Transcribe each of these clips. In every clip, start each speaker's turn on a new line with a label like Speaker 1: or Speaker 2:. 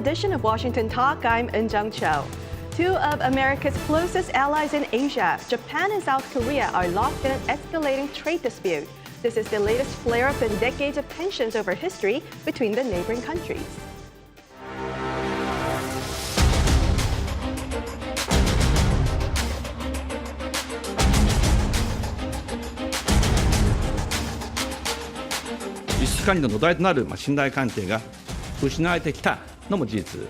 Speaker 1: Edition of Washington Talk, I'm Eun Cho. Two of America's closest allies in Asia, Japan and South Korea, are locked in an escalating trade dispute. This is the latest flare-up in decades of tensions over history between the neighboring countries.
Speaker 2: 輸出管理の土台となる信頼関係が失われてきたのも事実で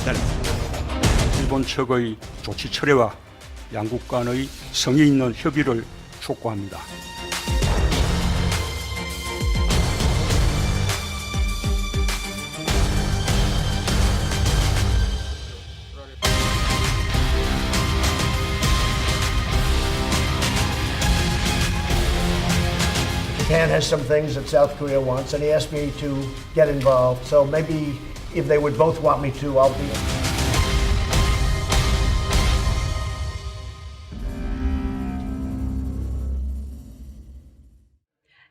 Speaker 2: あります。
Speaker 3: 일본 측의 조치 철회와 양국 간의 성의 있는 협의를 촉구합니다.
Speaker 4: Japan has some things that South Korea wants, and he asked me to get involved. So maybe if they would both want me to, I'll be.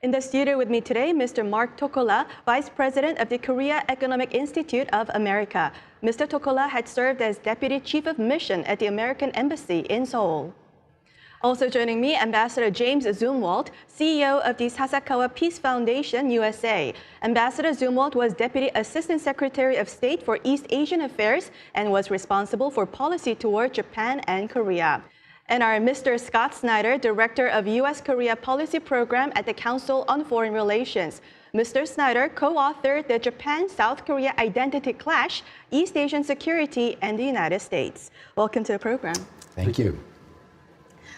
Speaker 1: In the studio with me today, Mr. Mark Tokola, Vice President of the Korea Economic Institute of America. Mr. Tokola had served as Deputy Chief of Mission at the American Embassy in Seoul. Also joining me, Ambassador James Zumwalt, CEO of the Sasakawa Peace Foundation, USA. Ambassador Zumwalt was Deputy Assistant Secretary of State for East Asian Affairs and was responsible for policy toward Japan and Korea. And our Mr. Scott Snyder, Director of U.S.-Korea Policy Program at the Council on Foreign Relations. Mr. Snyder co-authored the Japan-South Korea Identity Clash, East Asian Security, and the United States. Welcome to the program.
Speaker 4: Thank you.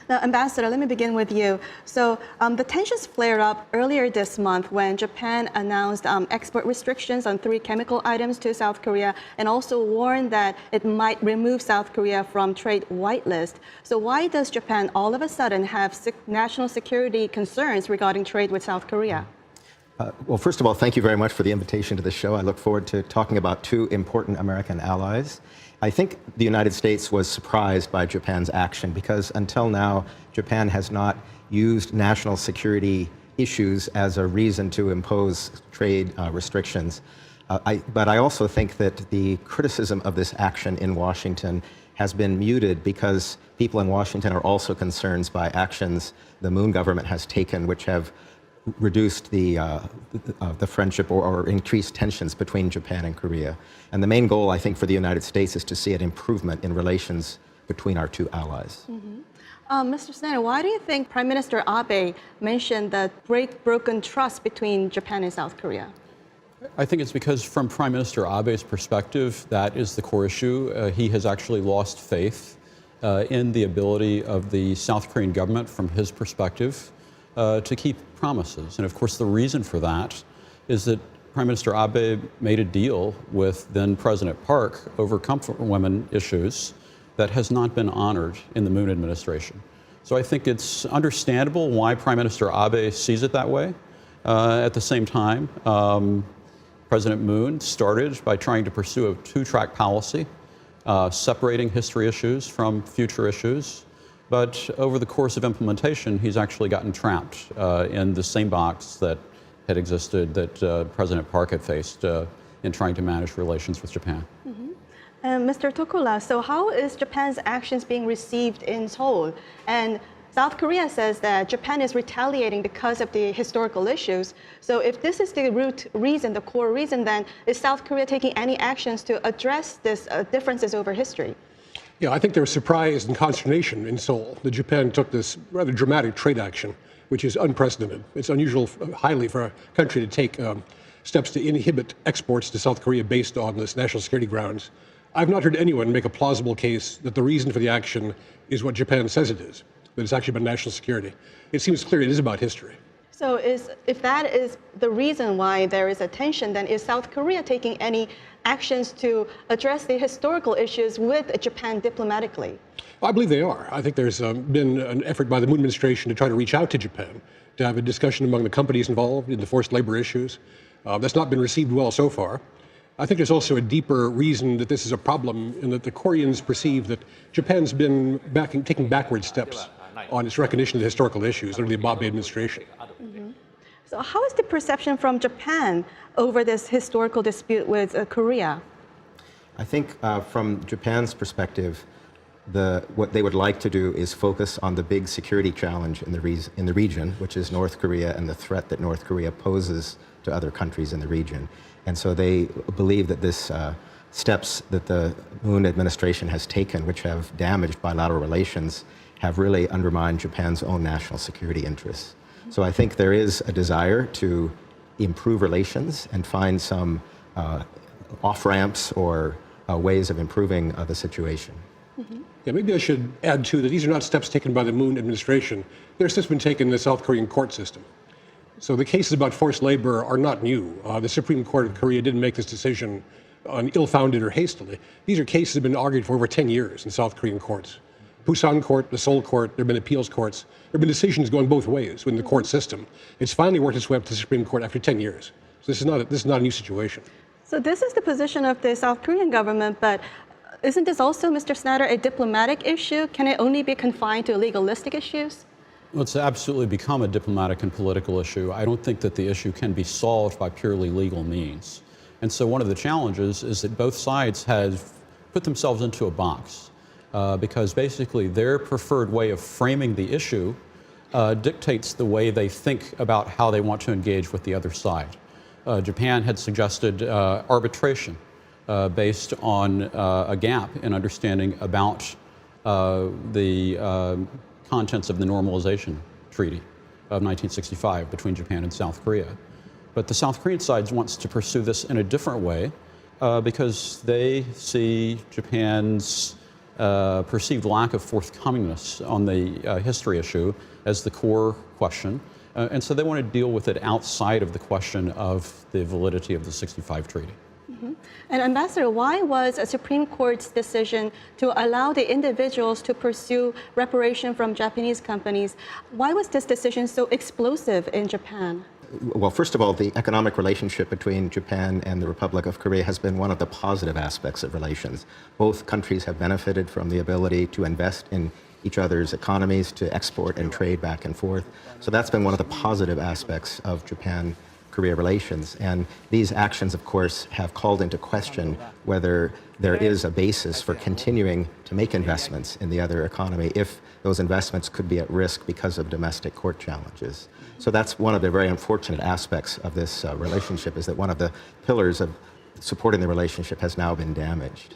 Speaker 1: Now, Ambassador, let me begin with you. So the tensions flared up earlier this month when Japan announced export restrictions on 3 chemical items to South Korea and also warned that it might remove South Korea from trade whitelist. So why does Japan all of a sudden have national security concerns regarding trade with South Korea?
Speaker 5: Well, first of all, thank you very much for the invitation to the show. I look forward to talking about 2 important American allies. I think the United States was surprised by Japan's action because until now, Japan has not used national security issues as a reason to impose trade restrictions. But I also think that the criticism of this action in Washington has been muted because people in Washington are also concerned by actions the Moon government has taken, which have reduced the friendship or increased tensions between Japan and Korea. And the main goal, I think, for the United States is to see an improvement in relations between our 2 allies.
Speaker 1: Mr. Snyder, why do you think Prime Minister Abe mentioned the broken trust between Japan and South Korea?
Speaker 6: I think it's because from Prime Minister Abe's perspective, that is the core issue. He has actually lost faith in the ability of the South Korean government, from his perspective, to keep promises. And of course, the reason for that is that Prime Minister Abe made a deal with then President Park over comfort women issues that has not been honored in the Moon administration. So I think it's understandable why Prime Minister Abe sees it that way. At the same time, President Moon started by trying to pursue a 2-track policy, separating history issues from future issues. But over the course of implementation, he's actually gotten trapped in the same box that had existed that President Park had faced in trying to manage relations with Japan.
Speaker 1: Mr. Tokola, so how is Japan's actions being received in Seoul? And South Korea says that Japan is retaliating because of the historical issues. So if this is the root reason, the core reason, then is South Korea taking any actions to address these differences over history?
Speaker 7: Yeah, I think there was surprise and consternation in Seoul that Japan took this rather dramatic trade action, which is unprecedented. It's unusual, highly, for a country to take steps to inhibit exports to South Korea based on this national security grounds. I've not heard anyone make a plausible case that the reason for the action is what Japan says it is, that it's actually about national security. It seems clear it is about history.
Speaker 1: So if that is the reason why there is a tension, then is South Korea taking any actions to address the historical issues with Japan diplomatically?
Speaker 7: Well, I believe they are. I think there's been an effort by the Moon administration to try to reach out to Japan, to have a discussion among the companies involved in the forced labor issues. That's not been received well so far. I think there's also a deeper reason that this is a problem, in that the Koreans perceive that Japan's been taking backward steps on its recognition of the historical issues under the Abe administration.
Speaker 1: So how is the perception from Japan over this historical dispute with Korea?
Speaker 5: I think from Japan's perspective, what they would like to do is focus on the big security challenge in the region, which is North Korea and the threat that North Korea poses to other countries in the region. And so they believe that this steps that the Moon administration has taken, which have damaged bilateral relations, have really undermined Japan's own national security interests. So I think there is a desire to improve relations and find some off-ramps or ways of improving the situation.
Speaker 7: Yeah, maybe I should add, too, that these are not steps taken by the Moon administration. They're steps been taken in the South Korean court system. So the cases about forced labor are not new. The Supreme Court of Korea didn't make this decision on ill-founded or hastily. These are cases that have been argued for over 10 years in South Korean courts. Busan Court, the Seoul Court, there have been appeals courts. There have been decisions going both ways within the court system. It's finally worked its way up to the Supreme Court after 10 years. So this is not a new situation.
Speaker 1: So this is the position of the South Korean government, but isn't this also, Mr. Snyder, a diplomatic issue? Can it only be confined to legalistic issues?
Speaker 6: Well, it's absolutely become a diplomatic and political issue. I don't think that the issue can be solved by purely legal means. And so one of the challenges is that both sides have put themselves into a box because basically their preferred way of framing the issue dictates the way they think about how they want to engage with the other side. Japan had suggested arbitration based on a gap in understanding about the contents of the Normalization Treaty of 1965 between Japan and South Korea. But the South Korean side wants to pursue this in a different way because they see Japan's perceived lack of forthcomingness on the history issue as the core question. And so they want to deal with it outside of the question of the validity of the 65 treaty.
Speaker 1: And Ambassador, why was a Supreme Court's decision to allow the individuals to pursue reparation from Japanese companies, why was this decision so explosive in Japan?
Speaker 5: Well, first of all, the economic relationship between Japan and the Republic of Korea has been one of the positive aspects of relations. Both countries have benefited from the ability to invest in each other's economies, to export and trade back and forth. So that's been one of the positive aspects of Japan-Korea relations. And these actions, of course, have called into question whether there is a basis for continuing to make investments in the other economy if those investments could be at risk because of domestic court challenges. So that's one of the very unfortunate aspects of this relationship, is that one of the pillars of supporting the relationship has now been damaged.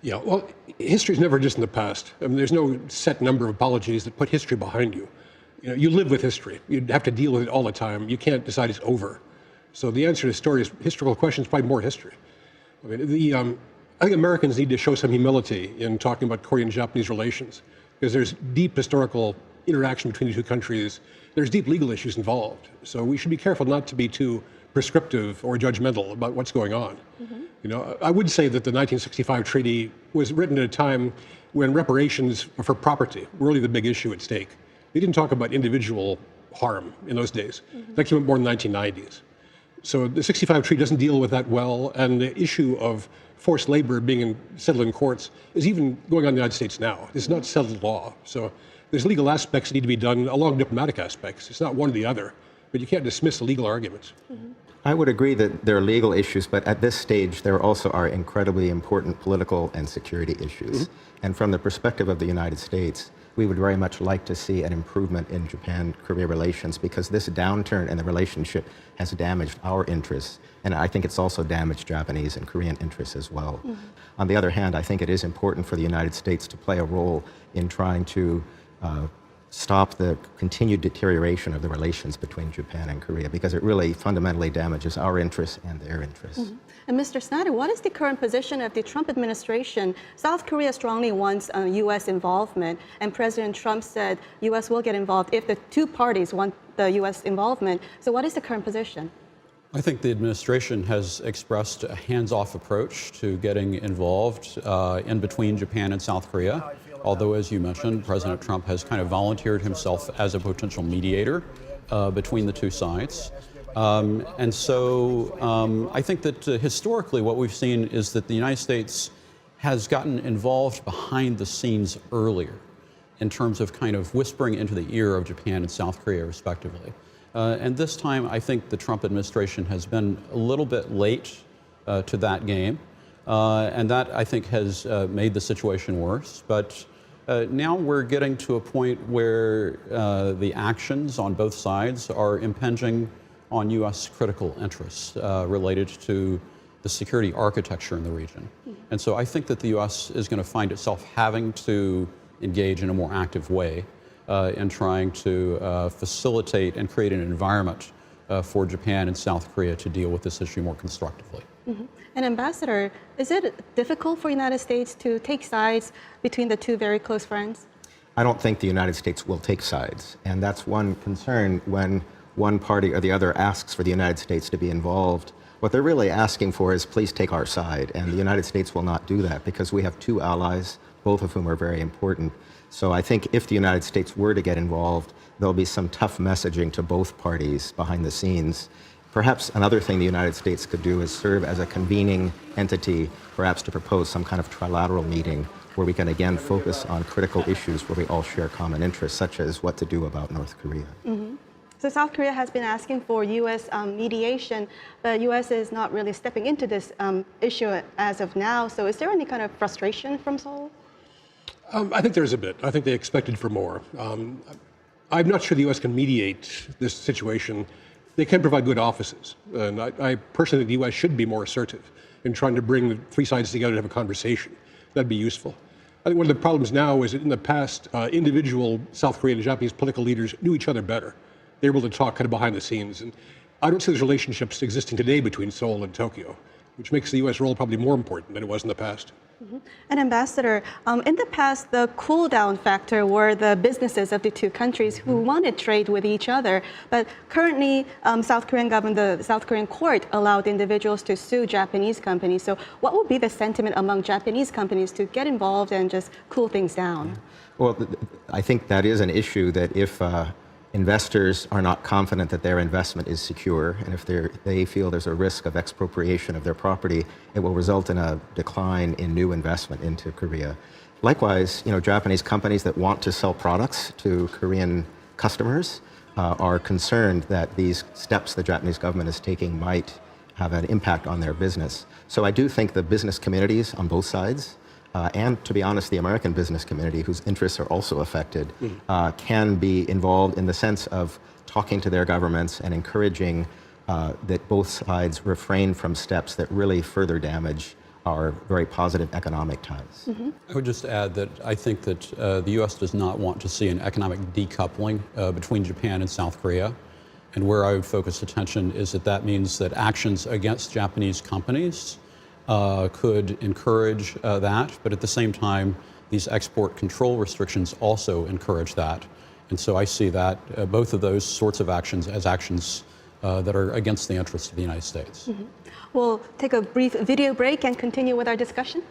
Speaker 7: Yeah, well, history's never just in the past. I mean, there's no set number of apologies that put history behind you. You know, you live with history. You have to deal with it all the time. You can't decide it's over. So the answer to the story is historical questions, probably more history. I mean, I think Americans need to show some humility in talking about Korean-Japanese relations, because there's deep historical interaction between the two countries. There's deep legal issues involved. So we should be careful not to be too prescriptive or judgmental about what's going on. You know, I would say that the 1965 treaty was written at a time when reparations for property were really the big issue at stake. They didn't talk about individual harm in those days. That came up more in the 1990s. So the 65 treaty doesn't deal with that well, and the issue of forced labor being settled in courts is even going on in the United States now. It's not settled law. So there's legal aspects that need to be done along diplomatic aspects. It's not one or the other, but you can't dismiss the legal arguments.
Speaker 5: I would agree that there are legal issues, but at this stage, there also are incredibly important political and security issues. And from the perspective of the United States, we would very much like to see an improvement in Japan-Korea relations, because this downturn in the relationship has damaged our interests, and I think it's also damaged Japanese and Korean interests as well. On the other hand, I think it is important for the United States to play a role in trying to stop the continued deterioration of the relations between Japan and Korea, because it really fundamentally damages our interests and their interests.
Speaker 1: And Mr. Snyder, what is the current position of the Trump administration? South Korea strongly wants U.S. involvement, and President Trump said U.S. will get involved if the two parties want the U.S. involvement. So what is the current position?
Speaker 6: I think the administration has expressed a hands-off approach to getting involved in between Japan and South Korea. Although, as you mentioned, President Trump has kind of volunteered himself as a potential mediator between the two sides. And so I think that historically what we've seen is that the United States has gotten involved behind the scenes earlier in terms of kind of whispering into the ear of Japan and South Korea, respectively. And this time, I think the Trump administration has been a little bit late to that game. And that, I think, has made the situation worse. But now we're getting to a point where the actions on both sides are impinging on U.S. critical interests related to the security architecture in the region. And so I think that the U.S. is going to find itself having to engage in a more active way in trying to facilitate and create an environment for Japan and South Korea to deal with this issue more constructively.
Speaker 1: And Ambassador, is it difficult for the United States to take sides between the two very close friends?
Speaker 5: I don't think the United States will take sides. And that's one concern when one party or the other asks for the United States to be involved. What they're really asking for is, please take our side. And the United States will not do that because we have two allies, both of whom are very important. So I think if the United States were to get involved, there'll be some tough messaging to both parties behind the scenes. Perhaps another thing the United States could do is serve as a convening entity, perhaps to propose some kind of trilateral meeting where we can again focus on critical issues where we all share common interests, such as what to do about North Korea.
Speaker 1: So South Korea has been asking for U.S. Mediation, but U.S. is not really stepping into this issue as of now. So is there any kind of frustration from Seoul?
Speaker 7: I think there's a bit. I think they expected for more. I'm not sure the U.S. can mediate this situation. They can provide good offices. And I personally think the U.S. should be more assertive in trying to bring the three sides together to have a conversation. That'd be useful. I think one of the problems now is that in the past, individual South Korean and Japanese political leaders knew each other better. They were able to talk kind of behind the scenes. And I don't see those relationships existing today between Seoul and Tokyo, which makes the U.S. role probably more important than it was in the past.
Speaker 1: And Ambassador, in the past, the cool-down factor were the businesses of the two countries who wanted trade with each other. But currently, South Korean government, the South Korean court allowed individuals to sue Japanese companies. So what would be the sentiment among Japanese companies to get involved and just cool things down?
Speaker 5: Well, I think that is an issue that if investors are not confident that their investment is secure, and if they feel there's a risk of expropriation of their property, it will result in a decline in new investment into Korea. Likewise, Japanese companies that want to sell products to Korean customers are concerned that these steps the Japanese government is taking might have an impact on their business. So I do think the business communities on both sides, and to be honest, the American business community, whose interests are also affected, can be involved in the sense of talking to their governments and encouraging that both sides refrain from steps that really further damage our very positive economic ties.
Speaker 6: I would just add that I think that the U.S. does not want to see an economic decoupling between Japan and South Korea. And where I would focus attention is that means that actions against Japanese companies could encourage that, but at the same time, these export control restrictions also encourage that. And so I see that both of those sorts of actions as actions that are against the interests of the United States.
Speaker 1: We'll take a brief video break and continue with our discussion.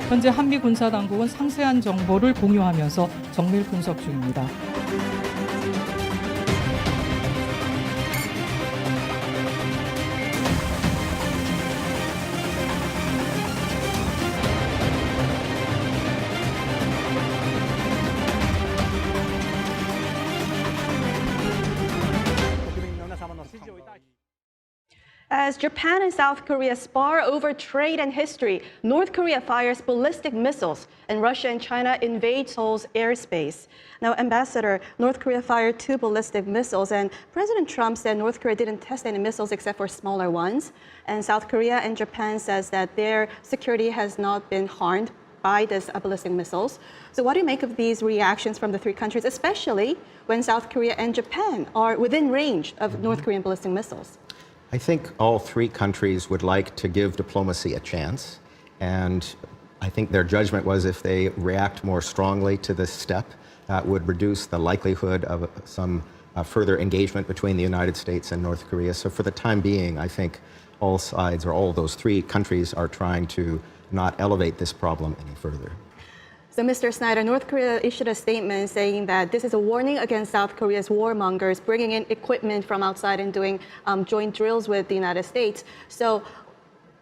Speaker 8: 현재 한미 군사당국은 상세한 정보를 공유하면서 정밀 분석 중입니다.
Speaker 1: As Japan and South Korea spar over trade and history, North Korea fires ballistic missiles, and Russia and China invade Seoul's airspace. Now, Ambassador, North Korea fired 2 ballistic missiles, and President Trump said North Korea didn't test any missiles except for smaller ones. And South Korea and Japan says that their security has not been harmed by these ballistic missiles. So what do you make of these reactions from the three countries, especially when South Korea and Japan are within range of North Korean ballistic missiles?
Speaker 5: I think all three countries would like to give diplomacy a chance, and I think their judgment was if they react more strongly to this step, that would reduce the likelihood of some further engagement between the United States and North Korea. So for the time being, I think all sides, or all those three countries, are trying to not elevate this problem any further.
Speaker 1: So, Mr. Snyder, North Korea issued a statement saying that this is a warning against South Korea's warmongers bringing in equipment from outside and doing joint drills with the United States. So,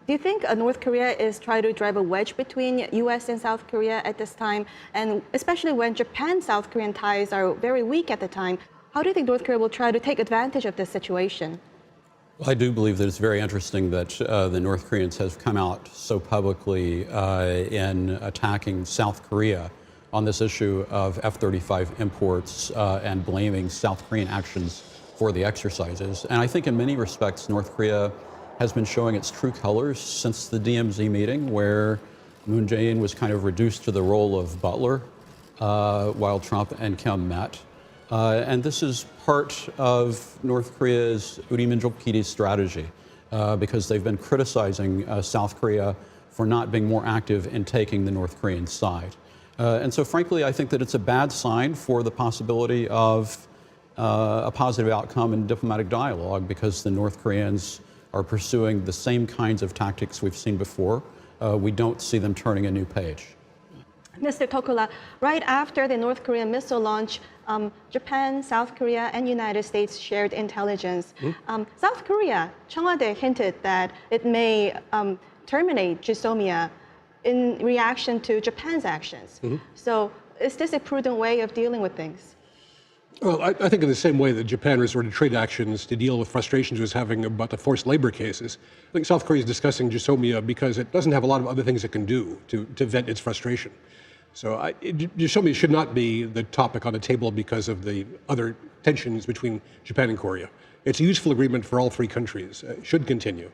Speaker 1: do you think North Korea is trying to drive a wedge between U.S. and South Korea at this time? And especially when Japan-South Korean ties are very weak at the time, how do you think North Korea will try to take advantage of this situation?
Speaker 6: Well, I do believe that it's very interesting that the North Koreans have come out so publicly in attacking South Korea on this issue of F-35 imports and blaming South Korean actions for the exercises. And I think in many respects, North Korea has been showing its true colors since the DMZ meeting, where Moon Jae-in was kind of reduced to the role of butler while Trump and Kim met. And this is part of North Korea's Uri Minjok Piri's strategy because they've been criticizing South Korea for not being more active in taking the North Korean side. And so frankly, I think that it's a bad sign for the possibility of a positive outcome in diplomatic dialogue because the North Koreans are pursuing the same kinds of tactics we've seen before. We don't see them turning a new page.
Speaker 1: Mr. Tokola, right after the North Korean missile launch, Japan, South Korea, and United States shared intelligence. South Korea, 청와대 hinted that it may terminate GSOMIA in reaction to Japan's actions. So is this a prudent way of dealing with things?
Speaker 7: Well, I think in the same way that Japan resorted to trade actions to deal with frustrations it was having about the forced labor cases, I think South Korea is discussing GSOMIA because it doesn't have a lot of other things it can do to vent its frustration. So GSOMIA should not be the topic on the table because of the other tensions between Japan and Korea. It's a useful agreement for all three countries. It should continue.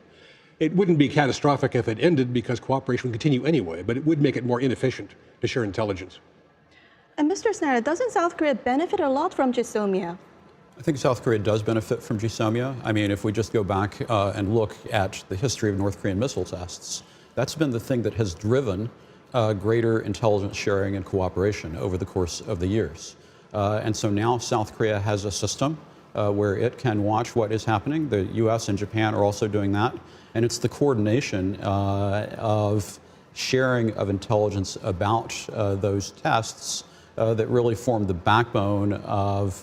Speaker 7: It wouldn't be catastrophic if it ended because cooperation would continue anyway, but it would make it more inefficient to share intelligence.
Speaker 1: And Mr. Snyder, doesn't South Korea benefit a lot from GSOMIA?
Speaker 6: I think South Korea does benefit from GSOMIA. I mean, if we just go back and look at the history of North Korean missile tests, that's been the thing that has driven greater intelligence sharing and cooperation over the course of the years. And so now South Korea has a system where it can watch what is happening. The US and Japan are also doing that. And it's the coordination of sharing of intelligence about those tests that really form the backbone of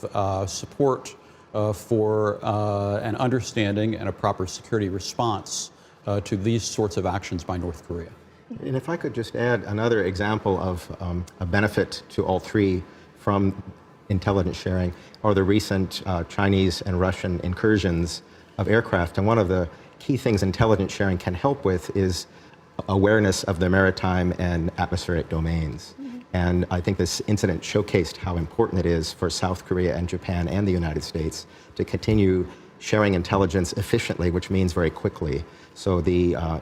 Speaker 6: support for an understanding and a proper security response to these sorts of actions by North Korea.
Speaker 5: And if I could just add another example of a benefit to all three from intelligence sharing are the recent Chinese and Russian incursions of aircraft. And one of the key things intelligence sharing can help with is awareness of the maritime and atmospheric domains. And I think this incident showcased how important it is for South Korea and Japan and the United States to continue sharing intelligence efficiently, which means very quickly. So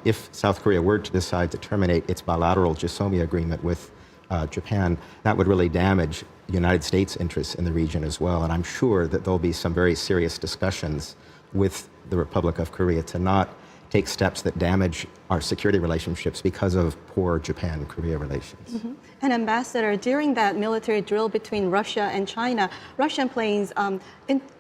Speaker 5: if South Korea were to decide to terminate its bilateral GSOMIA agreement with Japan, that would really damage the United States' interests in the region as well. And I'm sure that there'll be some very serious discussions with the Republic of Korea to not take steps that damage our security relationships because of poor Japan-Korea relations.
Speaker 1: And Ambassador, during that military drill between Russia and China, Russian planes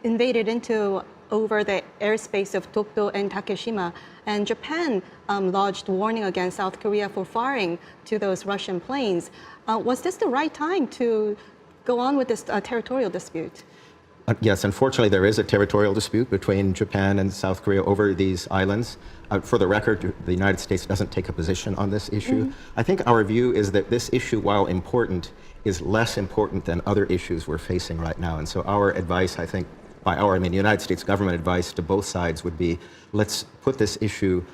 Speaker 1: invaded into over the airspace of Tokyo and Takeshima, and Japan lodged warning against South Korea for firing to those Russian planes. Was this the right time to go on with this territorial dispute?
Speaker 5: Yes, unfortunately, there is a territorial dispute between Japan and South Korea over these islands. For the record, the United States doesn't take a position on this issue. I think our view is that this issue, while important, is less important than other issues we're facing right now. And so our advice, I think, by our, I mean, United States government advice to both sides would be, let's put this issue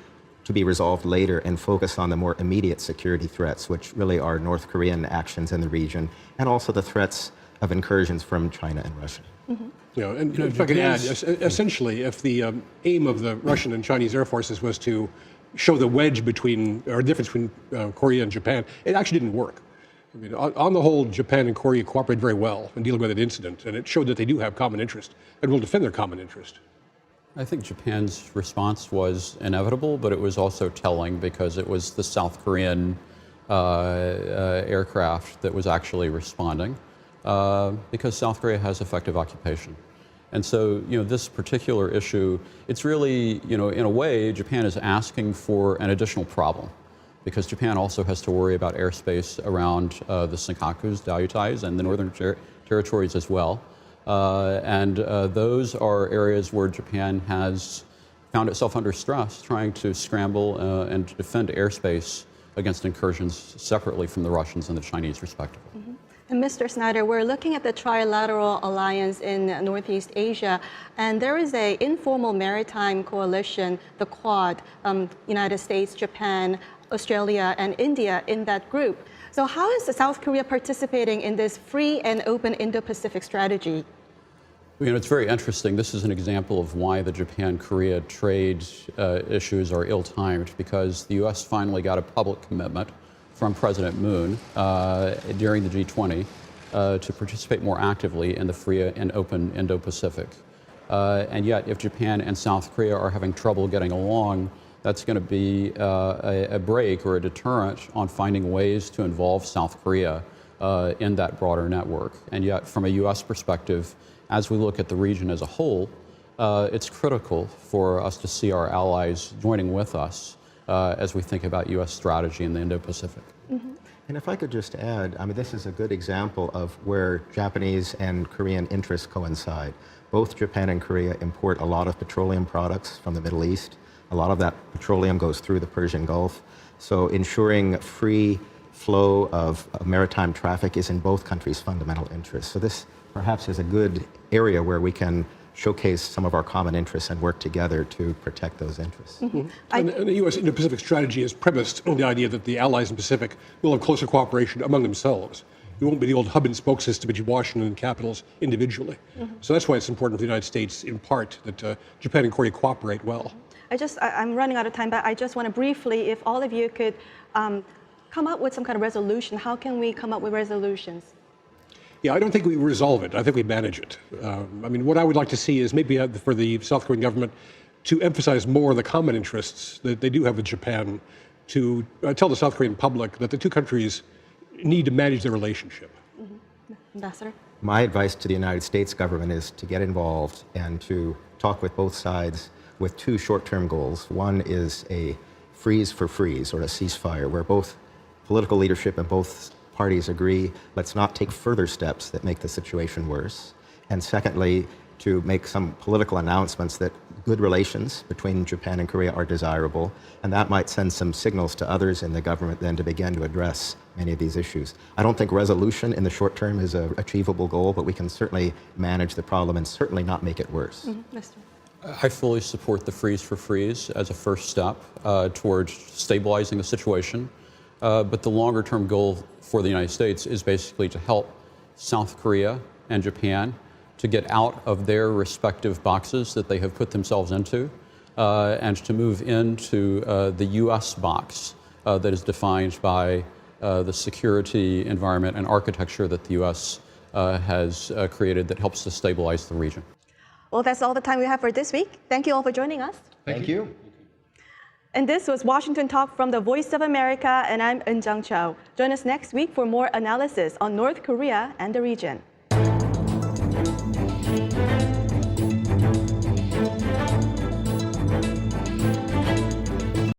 Speaker 5: to be resolved later and focus on the more immediate security threats, which really are North Korean actions in the region, and also the threats of incursions from China and Russia.
Speaker 7: And if I could add, essentially, if the aim of the Russian and Chinese air forces was to show the wedge between, or difference between Korea and Japan, it actually didn't work. I mean, on the whole, Japan and Korea cooperate very well in dealing with that incident, and it showed that they do have common interest and will defend their common interest.
Speaker 6: I think Japan's response was inevitable, but it was also telling because it was the South Korean aircraft that was actually responding. Because South Korea has effective occupation. And so, this particular issue, it's really, in a way, Japan is asking for an additional problem. because Japan also has to worry about airspace around the Senkakus, Diaoyutais, and the northern territories as well. Those are areas where Japan has found itself under stress, trying to scramble and to defend airspace against incursions separately from the Russians and the Chinese, respectively.
Speaker 1: Mm-hmm. And Mr. Snyder, we're looking at the trilateral alliance in Northeast Asia, and there is an informal maritime coalition, the Quad, United States, Japan, Australia, and India in that group. So how is South Korea participating in this free and open Indo-Pacific strategy?
Speaker 6: You know, it's very interesting. This is an example of why the Japan-Korea trade issues are ill-timed, because the U.S. finally got a public commitment from President Moon during the G20 to participate more actively in the free and open Indo-Pacific. And yet, if Japan and South Korea are having trouble getting along, that's going to be a break or a deterrent on finding ways to involve South Korea in that broader network. And yet, from a U.S. perspective, as we look at the region as a whole, it's critical for us to see our allies joining with us as we think about U.S. strategy in the Indo-Pacific.
Speaker 1: Mm-hmm.
Speaker 5: And if I could just add, I mean, this is a good example of where Japanese and Korean interests coincide. Both Japan and Korea import a lot of petroleum products from the Middle East. A lot of that petroleum goes through the Persian Gulf. So ensuring free flow of maritime traffic is in both countries' fundamental interests. So this perhaps is a good area where we can showcase some of our common interests and work together to protect those interests.
Speaker 1: Mm-hmm.
Speaker 7: And the U.S. Indo-Pacific strategy is premised on the idea that the allies in the Pacific will have closer cooperation among themselves. It won't be the old hub and spoke system between Washington and capitals individually. Mm-hmm. So that's why it's important for the United States, in part, that Japan and Korea cooperate well.
Speaker 1: I'm running out of time, but I just want to briefly, if all of you could come up with some kind of resolution. How can we come up with resolutions?
Speaker 7: Yeah, I don't think we resolve it. I think we manage it. I mean, what I would like to see is maybe for the South Korean government to emphasize more the common interests that they do have with Japan, to tell the South Korean public that the two countries need to manage their relationship.
Speaker 1: Mm-hmm. Ambassador?
Speaker 5: My advice to the United States government is to get involved and to talk with both sides with two short-term goals. One is a freeze for freeze, or a ceasefire, where both political leadership and both parties agree, let's not take further steps that make the situation worse. And secondly, to make some political announcements that good relations between Japan and Korea are desirable, and that might send some signals to others in the government then to begin to address many of these issues. I don't think resolution in the short term is an achievable goal, but we can certainly manage the problem and certainly not make it worse.
Speaker 1: Mm-hmm.
Speaker 6: I fully support the freeze for freeze as a first step towards stabilizing the situation. But the longer term goal for the United States is basically to help South Korea and Japan to get out of their respective boxes that they have put themselves into and to move into the U.S. box that is defined by the security environment and architecture that the U.S. has created that helps to stabilize the region.
Speaker 1: Well, that's all the time we have for this week. Thank you all for joining us.
Speaker 5: Thank you.
Speaker 1: And this was Washington Talk from the Voice of America, and I'm Eun-Jung Cho. Join us next week for more analysis on North Korea and the region.